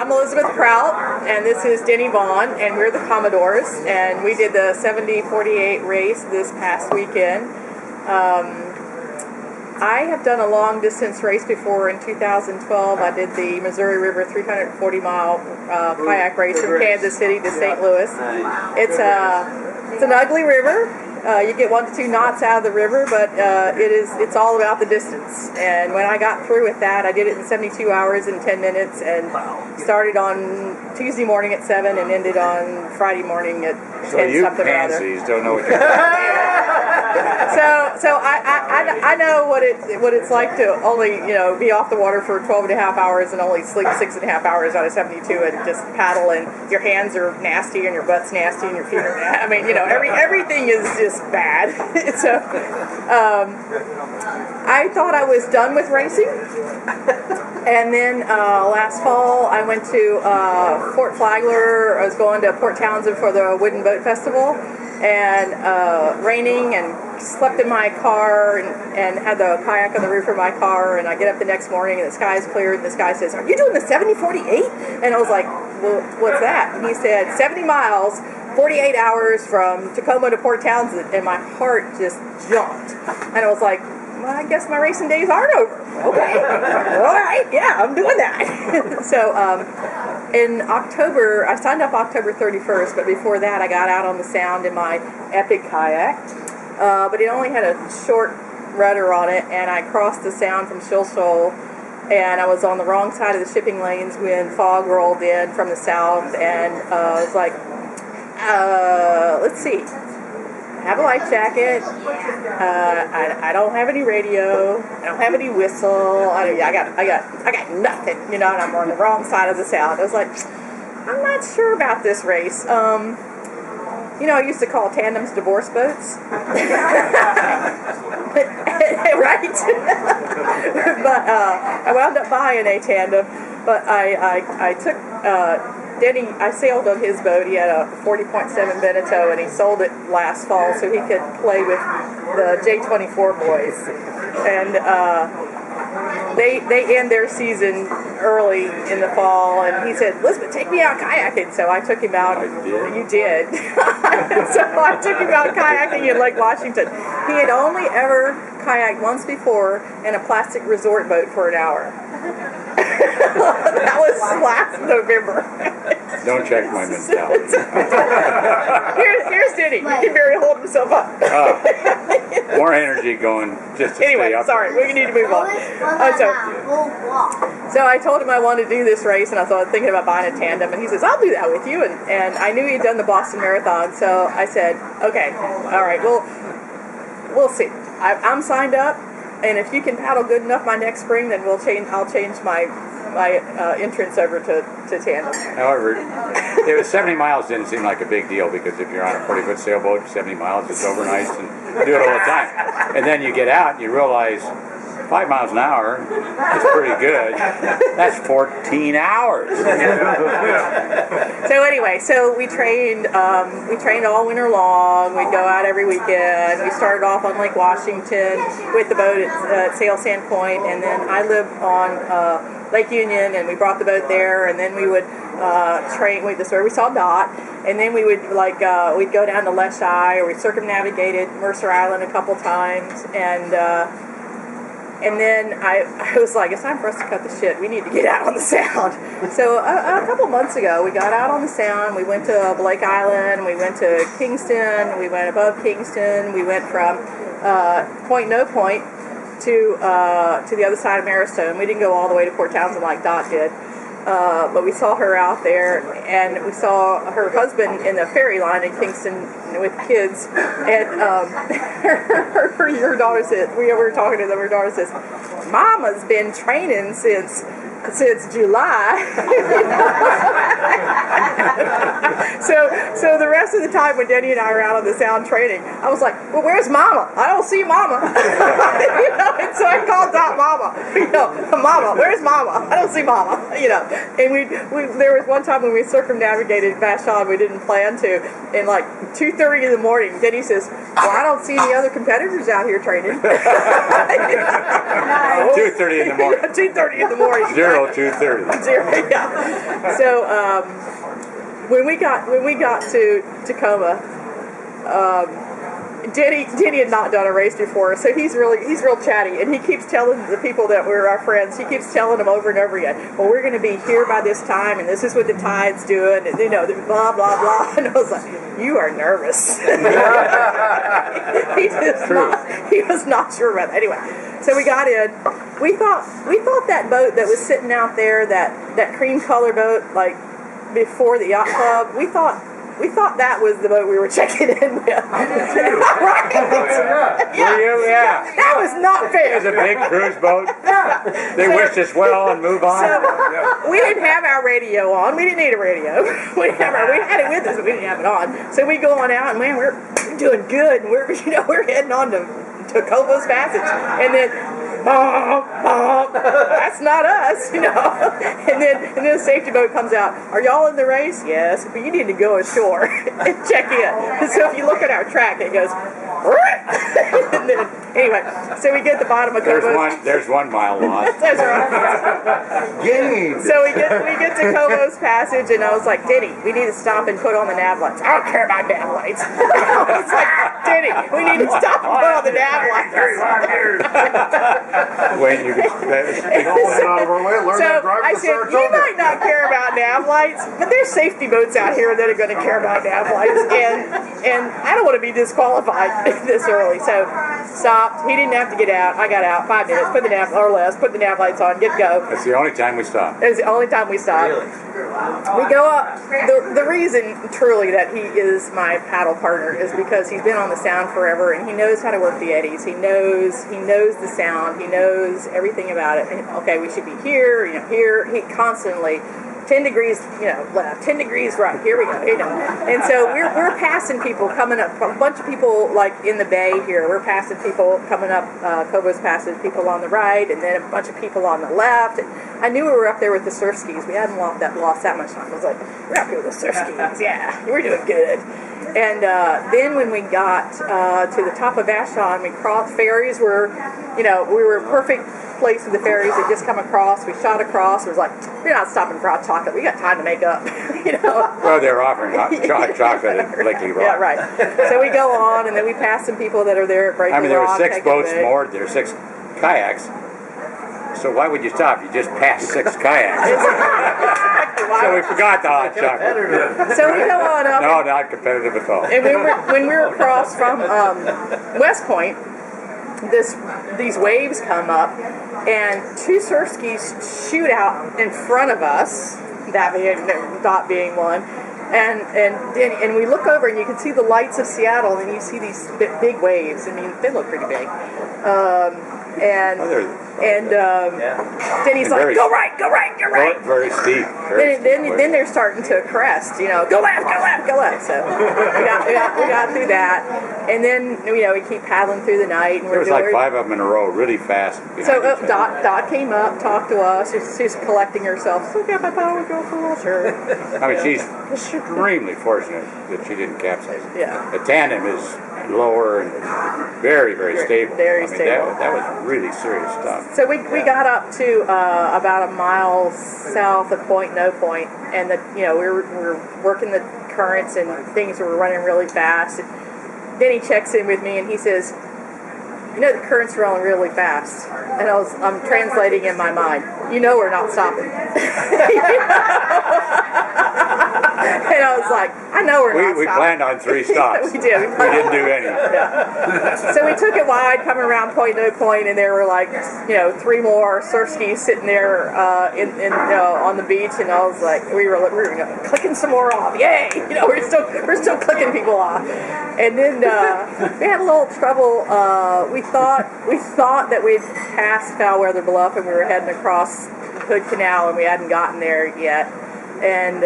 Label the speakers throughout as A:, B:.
A: I'm Elizabeth Prout, and this is Denny Vaughan, and we're the Commodores, and we did the 7048 race this past weekend. I have done a long distance race before. In 2012, I did the Missouri River 340-mile kayak race from Kansas City to St. Louis. It's an ugly river. You get 1 to 2 knots out of the river, but it's all about the distance. And when I got through with that, I did it in 72 hours and 10 minutes, and started on Tuesday morning at 7 and ended on Friday morning at 10 something or other.
B: So you pansies don't know what you're doing.
A: So I know what it's like to only be off the water for 12 and a half hours and only sleep 6 and a half hours out of 72 and just paddle, and your hands are nasty and your butt's nasty and your feet are nasty. I mean, everything is just bad. So I thought I was done with racing, and then last fall I went to Fort Flagler. I was going to Port Townsend for the Wooden Boat Festival, and raining, and slept in my car and had the kayak on the roof of my car, and I get up the next morning and the sky's clear, and this guy says, "Are you doing the 7048?" And I was like, "Well, what's that?" And he said, 70 miles, 48 hours from Tacoma to Port Townsend, and my heart just jumped. And I was like, well, I guess my racing days aren't over. Okay. All right, yeah, I'm doing that. So in October, I signed up October 31st, but before that I got out on the Sound in my Epic kayak. But it only had a short rudder on it, and I crossed the Sound from Shill Shoal, and I was on the wrong side of the shipping lanes when fog rolled in from the south, and I was like, let's see. I have a life jacket. I don't have any radio. I don't have any whistle. I got nothing, and I'm on the wrong side of the Sound. I was like, I'm not sure about this race. I used to call tandems divorce boats. Right? But I wound up buying a tandem. But I took Denny. I sailed on his boat. He had a 40.7 Beneteau, and he sold it last fall so he could play with the J24 boys. And they end their season early in the fall, and he said, "Elizabeth, take me out kayaking." So I took him out.
B: I did.
A: You did. So I took him out kayaking in Lake Washington. He had only ever kayaked once before in a plastic resort boat for an hour. That was last November.
B: Don't check my mentality.
A: Here's Denny. He can barely hold himself up.
B: More energy going just to
A: Anyway,
B: stay up.
A: sorry, we need to move on. So I told him I wanted to do this race, and I was thinking about buying a tandem, and he says, "I'll do that with you." And I knew he'd done the Boston Marathon, so I said, "Okay, all right, we'll see. I'm signed up, and if you can paddle good enough by next spring, then I'll change my entrance over to tandem."
B: However, it was 70 miles didn't seem like a big deal, because if you're on a 40-foot sailboat, 70 miles is overnight, and you do it all the time. And then you get out and you realize 5 miles an hour is pretty good. That's 14 hours.
A: So anyway, we trained all winter long. We'd go out every weekend. We started off on Lake Washington with the boat at Sail Sand Point, and then I lived on Lake Union, and we brought the boat there, and then we would train. This is where we saw Dot, and then we would we'd go down to Leschi, or we circumnavigated Mercer Island a couple times, and then I was like, it's time for us to cut the shit. We need to get out on the Sound. So a couple months ago, we got out on the Sound. We went to Blake Island. We went to Kingston. We went above Kingston. We went from Point No Point to the other side of Maristone. We didn't go all the way to Port Townsend like Dot did. But we saw her out there, and we saw her husband in the ferry line in Kingston with kids, and her daughter said, we were talking to them, her daughter says, "Mama's been training since July." So the rest of the time when Denny and I were out on the sound training, I was like, well, where's Mama? I don't see Mama. And so I called Dot Mama. Mama, where's Mama? I don't see Mama. And there was one time when we circumnavigated Vaughan, we didn't plan to, and like 2:30 in the morning, Denny says, well, I don't see any other competitors out here training.
B: 2:30 in the morning.
A: 2:30 in the morning.
B: 2:30.
A: Yeah. So when we got to Tacoma, Denny had not done a race before, so he's real chatty, and he keeps telling the people that were our friends, he keeps telling them over and over again, well, we're going to be here by this time, and this is what the tide's doing, and blah blah blah. And I was like, you are nervous. He was not sure about it. Anyway, so we got in. We thought that boat that was sitting out there, that cream color boat, like before the yacht club, we thought that was the boat we were checking in with. Right?
B: Yeah.
A: That was not fair.
B: It was a big cruise boat. They wished us well and move on.
A: So, we didn't have our radio on. We didn't need a radio. We had it with us, but we didn't have it on. So we go on out, and man, we're doing good. And we're heading on to Cobo's Passage, and then that's not us, And then the safety boat comes out. Are y'all in the race? Yes, but you need to go ashore and check in. So if you look at our track, it goes. And then, anyway, so we get to the bottom of Cobo's.
B: There's 1 mile lost.
A: That's right. So we get to Cobo's Passage, and I was like, Denny, we need to stop and put on the nav lights. I don't care about nav lights. I was like, Denny, we need to stop and put on the nav lights.
B: Wait, you can.
A: So I said, you might not care about nav lights, but there's safety boats out here that are going to care about nav lights, and I don't want to be disqualified this early. So stopped. He didn't have to get out. I got out 5 minutes. Put the nav lights on. Get go.
B: That's the only time we stopped.
A: It was the only time we stopped. Really? We go up. The reason truly that he is my paddle partner is because he's been on the sound forever, and he knows how to work the eddies. He knows the sound. He knows everything about it. And, okay, we should be here. Here. He constantly. 10 degrees, left, 10 degrees right, here we go, And so we're passing people coming up, a bunch of people like in the bay here, we're passing people coming up Cobo's Passage, people on the right, and then a bunch of people on the left. And I knew we were up there with the surf skis. We hadn't lost that much time. I was like, we're up here with the surf skis, yeah, we're doing good. And then when we got to the top of Vaughan, we crossed, ferries were, we were perfect place with the ferries. They just come across. We shot across. It was like, we're not stopping for hot chocolate. We got time to make up,
B: Well, they're offering hot chocolate at Blakely Rock.
A: Yeah, right. So we go on, and then we pass some people that are there at Blakely Rock.
B: There were 6 boats moored. There were 6 kayaks. So why would you stop? You just passed 6 kayaks. So we forgot the hot chocolate.
A: So we go on up.
B: No, not competitive at all.
A: And when we were across from West Point, these waves come up, and 2 surf skis shoot out in front of us, that being Dot being one, and we look over and you can see the lights of Seattle, and you see these big waves. I mean, they look pretty big. Denny's like, go right.
B: Very steep.
A: Then they're starting to crest, go left. So we got through that, and then we keep paddling through the night. And
B: there was like 5 of them in a row, really fast.
A: So Dot came up, talked to us. She's collecting herself. So got my power go full, sure.
B: I mean, she's extremely fortunate that she didn't capsize.
A: Yeah.
B: The tandem is lower and very, very stable.
A: Very stable.
B: That was really serious stuff.
A: So we got up to about a mile south of Point No Point, and we were working the currents and things were running really fast. And then he checks in with me and he says, the current's rolling really fast. And I'm translating in my mind, we're not stopping. And I was like, I know we're not stopping.
B: We planned on 3 stops.
A: We did.
B: We didn't do any.
A: Yeah. So we took it wide, coming around Point No Point, and there were 3 more surf skis sitting there on the beach, and I was like, we were clicking some more off. Yay! We're still clicking people off. And then we had a little trouble. We thought that we'd passed Foulweather Bluff, and we were heading across Hood Canal, and we hadn't gotten there yet. and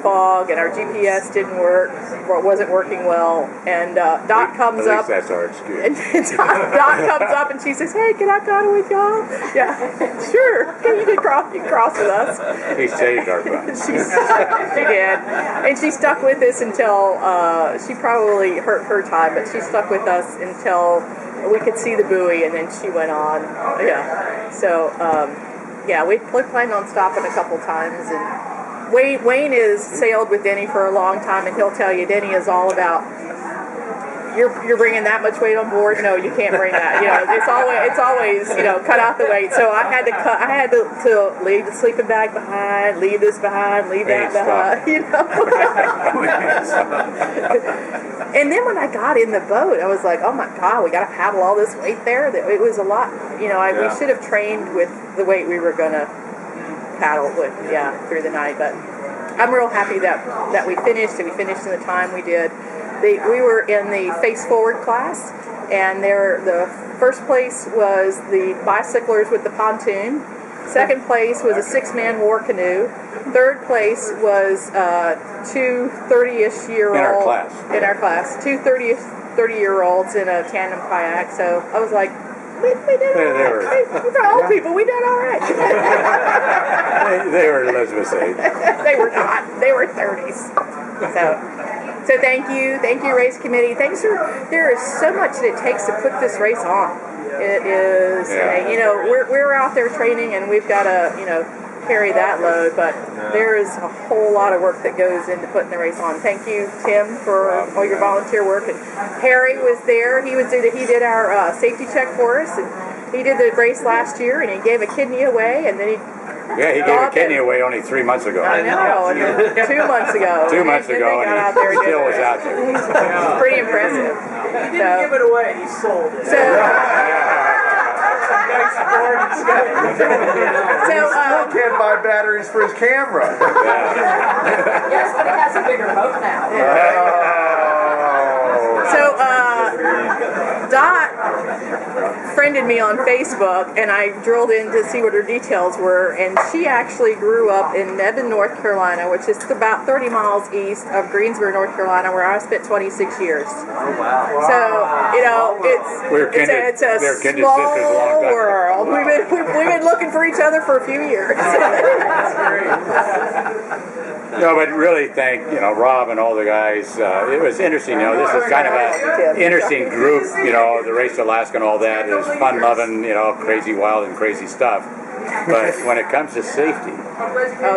A: fog, and our GPS didn't work, or wasn't working well. And Dot comes up.
B: At least that's our excuse.
A: And Dot comes up and she says, "Hey, can I paddle with y'all?" Yeah, sure. You can cross with us.
B: He saved our butt.
A: She did, and she stuck with us until she probably hurt her time, but she stuck with us until we could see the buoy, and then she went on. Yeah. So yeah, we planned on stopping a couple times, and Wayne has sailed with Denny for a long time, and he'll tell you Denny is all about. You're bringing that much weight on board? No, you can't bring that. You know, it's always cut out the weight. So I had to leave the sleeping bag behind, leave this behind, leave that behind. You know. And then when I got in the boat, I was like, oh my God, we got to paddle all this weight there. It was a lot. We should have trained with the weight we were gonna paddle with, through the night. But I'm real happy that we finished, and we finished in the time we did. We were in the face forward class, and the first place was the bicyclers with the pontoon. Second place was a 6-man war canoe. Third place was two 30-ish-year-olds
B: in our class.
A: Two 30-year-olds in a tandem kayak. So I was like, we did all right. We're old people. We did all right.
B: They were Elizabeth's age.
A: They were not. They were 30s. So thank you, race committee. There is so much that it takes to put this race on. It is, we're out there training, and we've got to, carry that load. But there is a whole lot of work that goes into putting the race on. Thank you, Tim, for all your volunteer work. And Harry was there. He did our safety check for us, and he did the race last year, and he gave a kidney away, and then he
B: gave a kidney away only 3 months ago.
A: I know, 2 months ago.
B: 2 months ago, and he still was out there.
A: It's pretty impressive.
C: He didn't give it away, he sold it.
D: Still can't buy batteries for his camera.
C: Yes, but he has a bigger boat now.
A: So, Dot friended me on Facebook, and I drilled in to see what her details were, and she actually grew up in Mebane, North Carolina, which is about 30 miles east of Greensboro, North Carolina, where I spent 26 years.
D: Oh, wow.
A: So, it's a small world. We've been looking for each other for a few years.
D: That's great.
B: No, but really thank Rob and all the guys. It was interesting. This is kind of an interesting group. The Race to Alaska and all that is fun-loving, crazy, wild, and crazy stuff. But when it comes to safety,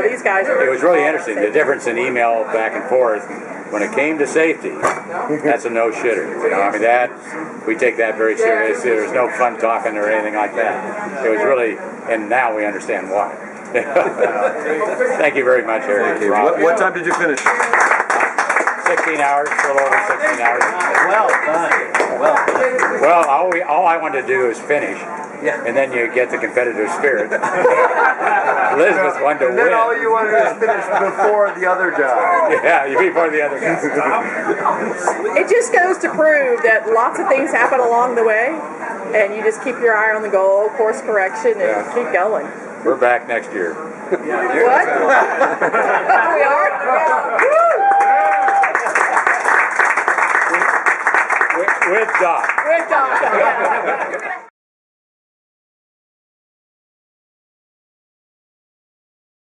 A: these guys
B: it was really interesting. The difference in email back and forth. When it came to safety, that's a no-shitter. We take that very serious. There was no fun talking or anything like that. It was really, and now we understand why. Thank you very much, Harry.
D: What time did you finish?
B: 16 hours, a little over 16 hours.
D: Well done.
B: Well, all I wanted to do is finish. Yeah. And then you get the competitive spirit. Elizabeth wanted to win.
D: And then all you wanted is finish before the other guy.
B: Yeah, before the other guy.
A: It just goes to prove that lots of things happen along the way, and you just keep your eye on the goal, course correction, and keep going.
B: We're back next year.
A: What? We are?
B: With Doc.
A: With Doc.